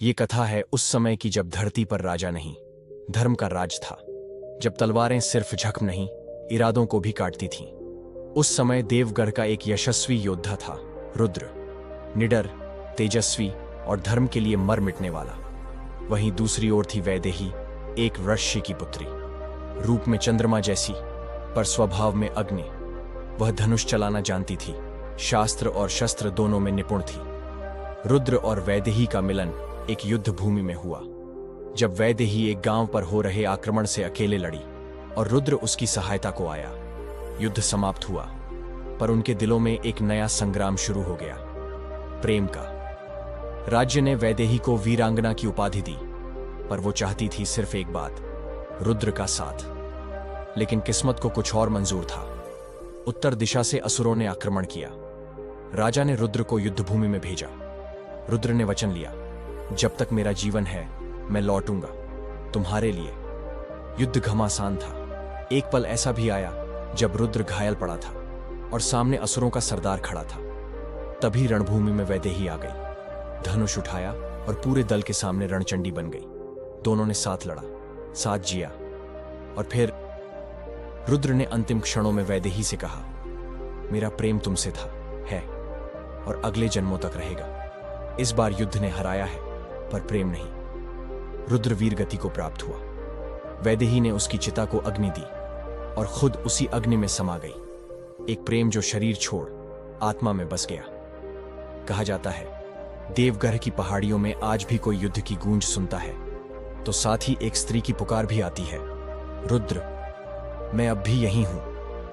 ये कथा है उस समय की जब धरती पर राजा नहीं, धर्म का राज था। जब तलवारें सिर्फ जख्म नहीं, इरादों को भी काटती थीं। उस समय देवगढ़ का एक यशस्वी योद्धा था, रुद्र। निडर, तेजस्वी और धर्म के लिए मर मिटने वाला। वहीं दूसरी ओर थी वैदेही, एक ऋषि की पुत्री। रूप में चंद्रमा जैसी, पर स्वभाव में अग्नि। वह धनुष चलाना जानती थी, शास्त्र और शस्त्र दोनों में निपुण थी। रुद्र और वैदेही का मिलन एक युद्ध भूमि में हुआ। जब वैदेही एक गांव पर हो रहे आक्रमण से अकेले लड़ी और रुद्र उसकी सहायता को आया, युद्ध समाप्त हुआ, पर उनके दिलों में एक नया संग्राम शुरू हो गया, प्रेम का। राज्य ने वैदेही को वीरांगना की उपाधि दी, पर वो चाहती थी सिर्फ एक बात, रुद्र का साथ। लेकिन किस्मत को कुछ और मंजूर था। उत्तर दिशा से असुरों ने आक्रमण किया। राजा ने रुद्र को युद्धभूमि में भेजा। रुद्र ने वचन लिया, जब तक मेरा जीवन है मैं लौटूंगा तुम्हारे लिए। युद्ध घमासान था। एक पल ऐसा भी आया जब रुद्र घायल पड़ा था और सामने असुरों का सरदार खड़ा था। तभी रणभूमि में वैदेही आ गई, धनुष उठाया और पूरे दल के सामने रणचंडी बन गई। दोनों ने साथ लड़ा, साथ जिया। और फिर रुद्र ने अंतिम क्षणों में वैदेही से कहा, मेरा प्रेम तुमसे था, है और अगले जन्मों तक रहेगा। इस बार युद्ध ने हराया है, पर प्रेम नहीं। रुद्र वीर गति को प्राप्त हुआ। वैदेही ने उसकी चिता को अग्नि दी और खुद उसी अग्नि में समा गई। एक प्रेम जो शरीर छोड़ आत्मा में बस गया। कहा जाता है, देवगढ़ की पहाड़ियों में आज भी कोई युद्ध की गूंज सुनता है तो साथ ही एक स्त्री की पुकार भी आती है, रुद्र, मैं अब भी यही हूं।